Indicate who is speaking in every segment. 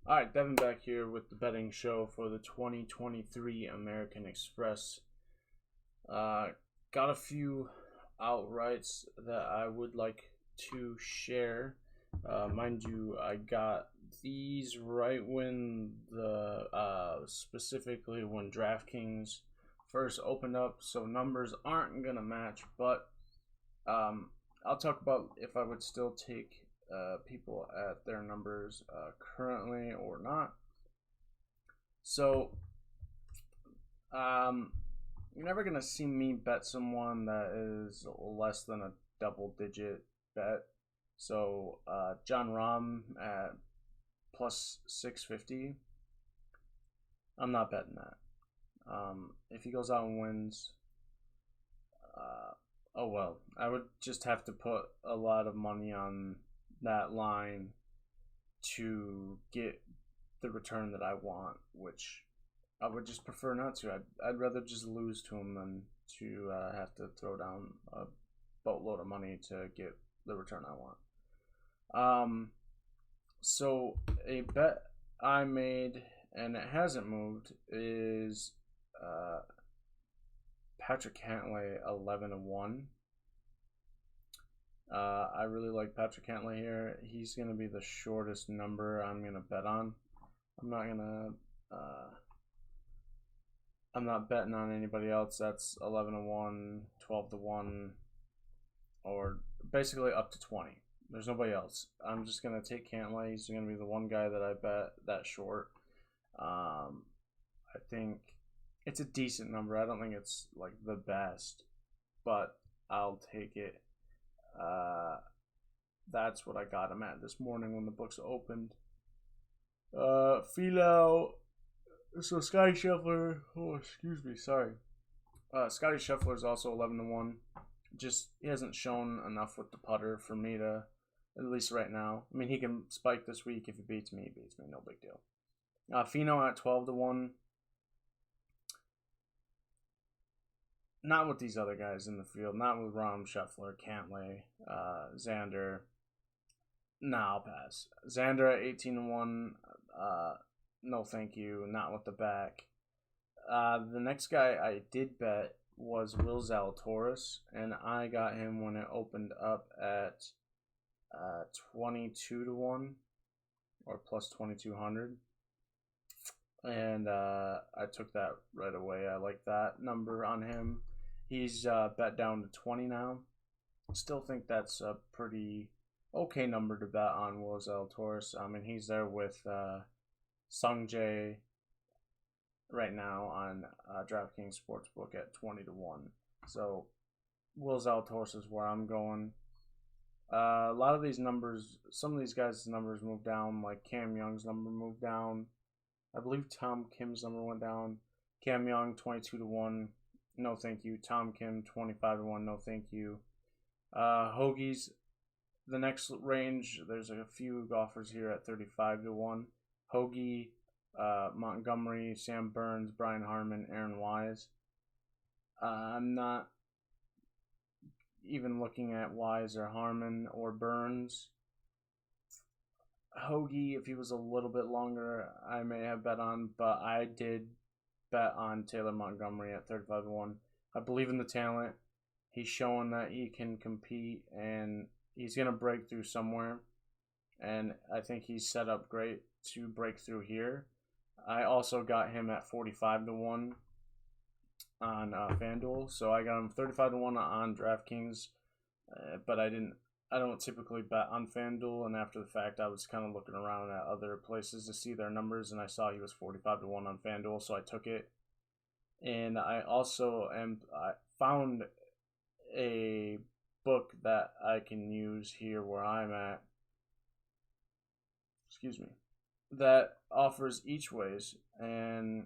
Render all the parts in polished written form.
Speaker 1: Alright, Devon back here with the betting show for the 2023 American Express. Got a few outrights that I would like to share. Mind you, I got these right when specifically when DraftKings first opened up, so numbers aren't going to match, but I'll talk about if I would still take people at their numbers currently or not. So you're never gonna see me bet someone that is less than a double digit bet. So John Rahm at plus 650, I'm not betting that. If he goes out and wins, oh well, I would just have to put a lot of money on that line to get the return that I want, which I would just prefer not to. I'd rather just lose to him than to have to throw down a boatload of money to get the return I want. So a bet I made, and it hasn't moved, is Patrick Cantlay 11-1. I really like Patrick Cantlay here. He's going to be the shortest number I'm going to bet on. I'm not betting on anybody else that's 11-1, 12-1, or basically up to 20. There's nobody else. I'm just going to take Cantlay. He's going to be the one guy that I bet that short. I think it's a decent number. I don't think it's like the best, but I'll take it. That's what I got him at this morning when the books opened. Philo. So Scotty Scheffler. Oh, excuse me. Sorry. Scotty Scheffler is also 11-1. Just he hasn't shown enough with the putter for me to, at least right now. I mean, he can spike this week. If he beats me, he beats me. No big deal. Fino at 12-1. Not with these other guys in the field. Not with Rahm, Scheffler, Cantlay, Xander. Nah, I'll pass. Xander at 18-1. No, thank you. Not with the back. The next guy I did bet was Will Zalatoris, and I got him when it opened up at 22-1 or plus 2,200. And I took that right away. I like that number on him. He's bet down to 20 now. Still think that's a pretty okay number to bet on Will Zalatoris. I mean, he's there with Sung Jae right now on DraftKings Sportsbook at 20-1. So Will Zalatoris is where I'm going. A lot of these numbers, some of these guys' numbers moved down. Like Cam Young's number moved down. I believe Tom Kim's number went down. Cam Young 22-1. No, thank you. Tom Kim 25-1. No, thank you. Hoagie's the next range. There's a few golfers here at 35-1. Hoagie, Montgomery, Sam Burns, Brian Harmon, Aaron Wise. I'm not even looking at Wise or Harmon or Burns. Hoagie, if he was a little bit longer, I may have bet on, but I did bet on Taylor Montgomery at 35-1. I believe in the talent. He's showing that he can compete, and he's going to break through somewhere. And I think he's set up great to break through here. I also got him at 45-1 on FanDuel. So I got him 35-1 on DraftKings, but I don't typically bet on FanDuel, and after the fact, I was kind of looking around at other places to see their numbers, and I saw he was 45-1 on FanDuel, so I took it. And I also I found a book that I can use here where I'm at. Excuse me. That offers each ways, and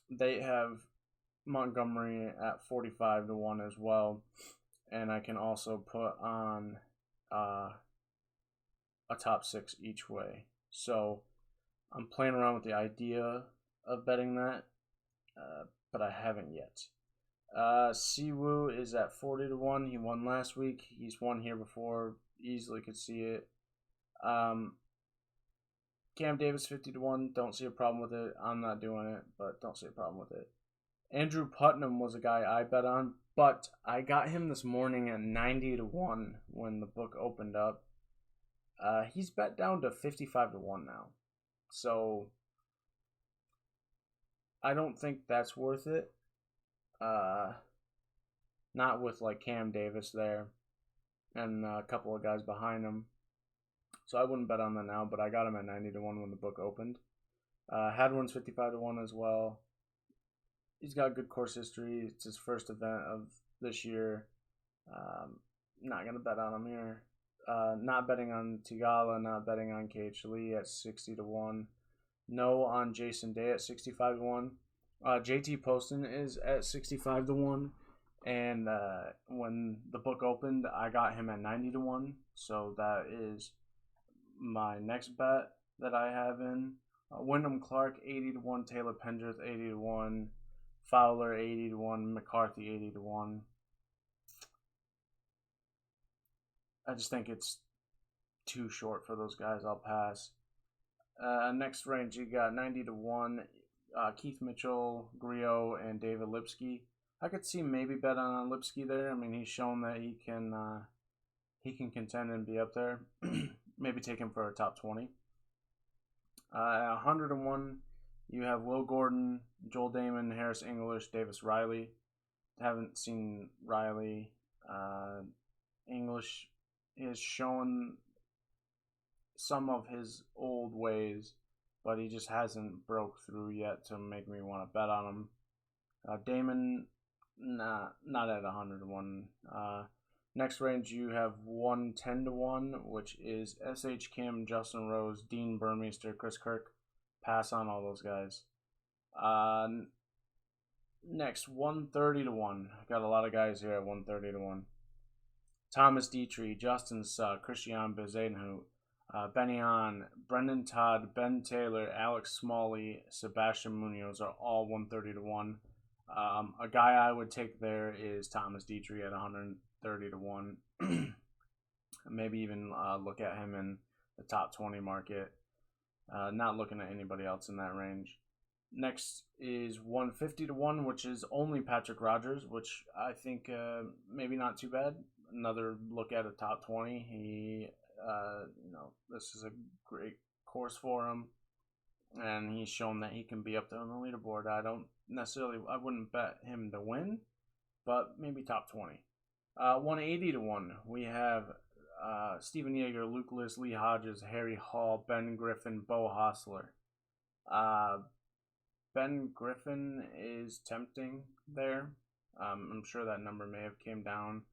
Speaker 1: they have Montgomery at 45-1 as well. And I can also put on a top 6 each way. So I'm playing around with the idea of betting that, but I haven't yet. Siwoo is at 40-1. He won last week. He's won here before. Easily could see it. Cam Davis 50-1. Don't see a problem with it. I'm not doing it, but don't see a problem with it. Andrew Putnam was a guy I bet on, but I got him this morning at 90-1 when the book opened up. He's bet down to 55-1 now. So I don't think that's worth it. Not with like Cam Davis there and a couple of guys behind him. So I wouldn't bet on that now, but I got him at 90-1 when the book opened. Hadwin's 55-1 as well. He's got good course history. It's his first event of this year. Not going to bet on him here. Not betting on Tigala, not betting on KH Lee at 60-1. No on Jason Day at 65-1. JT Poston is at 65-1. And when the book opened, I got him at 90-1. So that is my next bet that I have in. Wyndham Clark 80-1, Taylor Pendrith 80-1, Fowler 80-1, McCarthy 80-1. I just think it's too short for those guys. I'll pass. Next range, you got 90-1, Keith Mitchell, Griot, and David Lipsky. I could see maybe bet on Lipsky there. I mean, he's shown that he can contend and be up there. Maybe take him for a top 20. 100-1, you have Will Gordon, Joel Damon, Harris English, Davis Riley. Haven't seen Riley. English is showing some of his old ways, but he just hasn't broke through yet to make me want to bet on him. Damon, not at 100-1. Next range, you have 110-1, which is S.H. Kim, Justin Rose, Dean Burmeister, Chris Kirk. Pass on all those guys. Next, 130-1. Got a lot of guys here at 130-1. Thomas Dietrich, Justin Suck, Christian Bezadenhout, Benny Hahn, Brendan Todd, Ben Taylor, Alex Smalley, Sebastian Munoz are all 130-1. A guy I would take there is Thomas Dietrich at 130-1. Maybe even look at him in the top 20 market. Not looking at anybody else in that range. Next is 150-1, which is only Patrick Rogers, which I think maybe not too bad. Another look at a top 20. He, this is a great course for him, and he's shown that he can be up there on the leaderboard. I wouldn't bet him to win, but maybe top 20. 180-1, we have Steven Yeager, Luke List, Lee Hodges, Harry Hall, Ben Griffin, Bo Hostler. Ben Griffin is tempting there. I'm sure that number may have came down.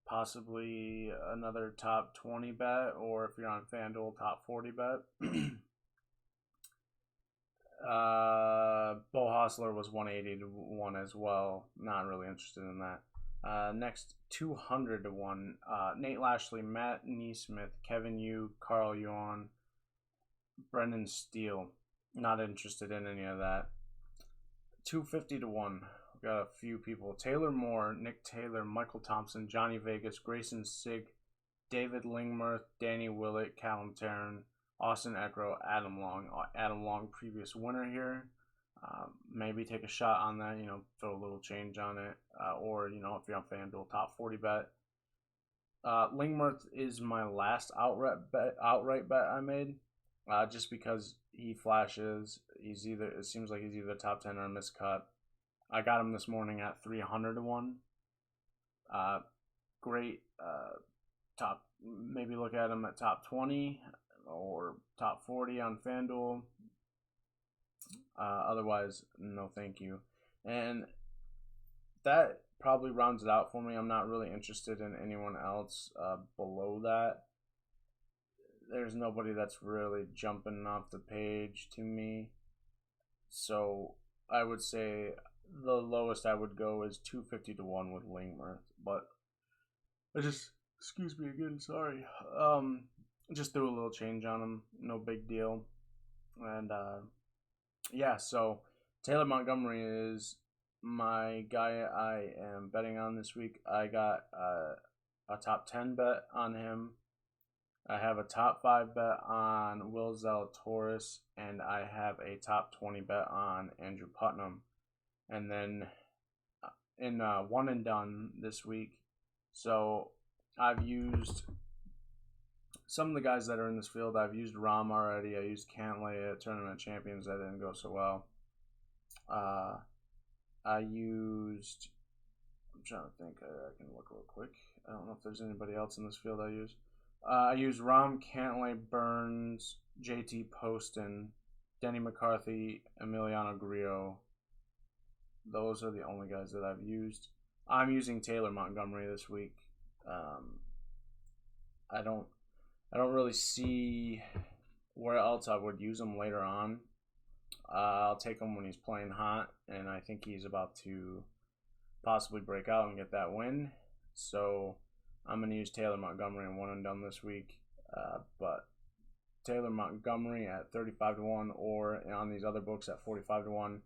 Speaker 1: Possibly another top 20 bet, or if you're on FanDuel, top 40 bet. Bo Hostler was 180-1 as well. Not really interested in that. Next, 200-1. Nate Lashley, Matt Neesmith, Kevin Yu, Carl Yuan, Brendan Steele. Not interested in any of that. 250-1. We got a few people. Taylor Moore, Nick Taylor, Michael Thompson, Johnny Vegas, Grayson Sig, David Lingmerth, Danny Willett, Callum Tarrant, Austin Eckrow, Adam Long. Adam Long, previous winner here. Maybe take a shot on that, throw a little change on it. Or, if you're on FanDuel, top 40 bet. Lingmerth is my last outright bet I made. Just because he flashes. It seems like he's either top 10 or a miscut. I got him this morning at 300-1. Great top. Maybe look at him at top 20 or top 40 on FanDuel. Otherwise, no thank you. And that probably rounds it out for me. I'm not really interested in anyone else below that. There's nobody that's really jumping off the page to me. So I would say the lowest I would go is 250-1 with Lingmerth. But excuse me again, sorry. Just threw a little change on him. No big deal. And so Taylor Montgomery is my guy I am betting on this week. I got a top 10 bet on him. I have a top 5 bet on Will Zalatoris, and I have a top 20 bet on Andrew Putnam. And then in one and done this week, so I've used some of the guys that are in this field. I've used Rahm already. I used Cantlay at Tournament Champions. That didn't go so well. I used. I'm trying to think. I can look real quick. I don't know if there's anybody else in this field I use. I used Rahm, Cantlay, Burns, JT Poston, Denny McCarthy, Emiliano Grillo. Those are the only guys that I've used. I'm using Taylor Montgomery this week. I don't really see where else I would use him later on. I'll take him when he's playing hot, and I think he's about to possibly break out and get that win. So I'm going to use Taylor Montgomery in one and done this week. But Taylor Montgomery at 35-1 or on these other books at 45-1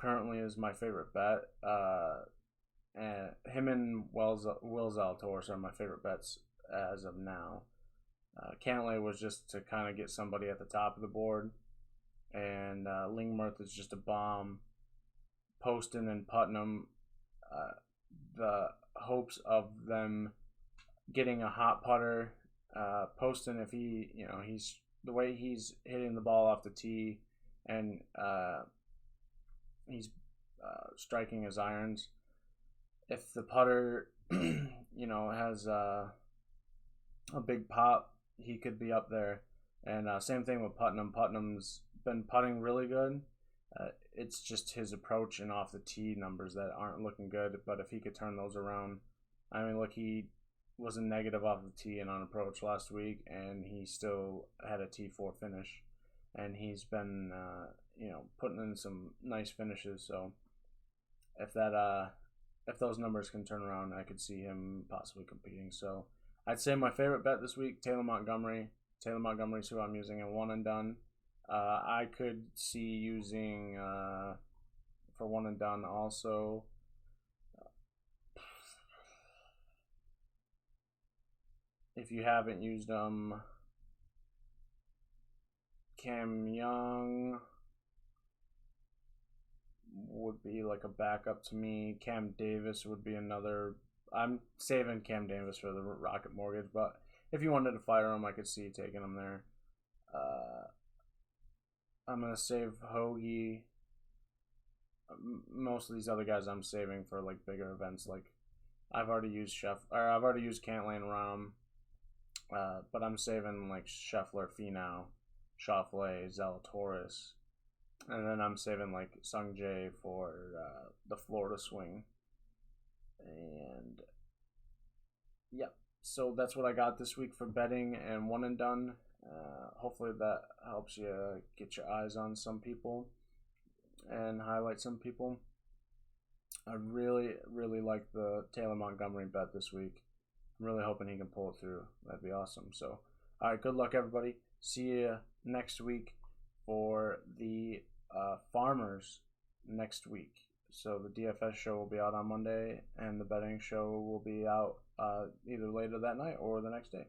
Speaker 1: currently is my favorite bet. And him and Will Zalatoris are my favorite bets as of now. Cantlay was just to kind of get somebody at the top of the board, and Lingmerth is just a bomb. Poston and Putnam, the hopes of them getting a hot putter. Poston, if he's the way he's hitting the ball off the tee, and he's striking his irons. If the putter, has a big pop, he could be up there. And same thing with Putnam. Putnam's been putting really good. It's just his approach and off the tee numbers that aren't looking good. But if he could turn those around, I mean, look, he was a negative off the tee and on approach last week, and he still had a T4 finish. And he's been, putting in some nice finishes. So if those numbers can turn around, I could see him possibly competing. So I'd say my favorite bet this week, Taylor Montgomery. Taylor Montgomery is who I'm using in one and done. I could see using for one and done also. If you haven't used them, Cam Young would be like a backup to me. Cam Davis would be another. I'm saving Cam Davis for the Rocket Mortgage, but if you wanted to fire him, I could see taking him there. I'm going to save Hoagie. Most of these other guys I'm saving for like bigger events. Like I've already used Cantlay and Rahm, but I'm saving like Scheffler, Finau, Schauffele, Zalatoris, and then I'm saving like Sung Jae for the Florida swing. And yep, so that's what I got this week for betting and one and done. Hopefully that helps you get your eyes on some people and highlight some people. I really, really like the Taylor Montgomery bet this week. I'm really hoping he can pull it through. That'd be awesome. So, all right, good luck, everybody. See you next week for the Farmers next week. So the DFS show will be out on Monday, and the betting show will be out either later that night or the next day.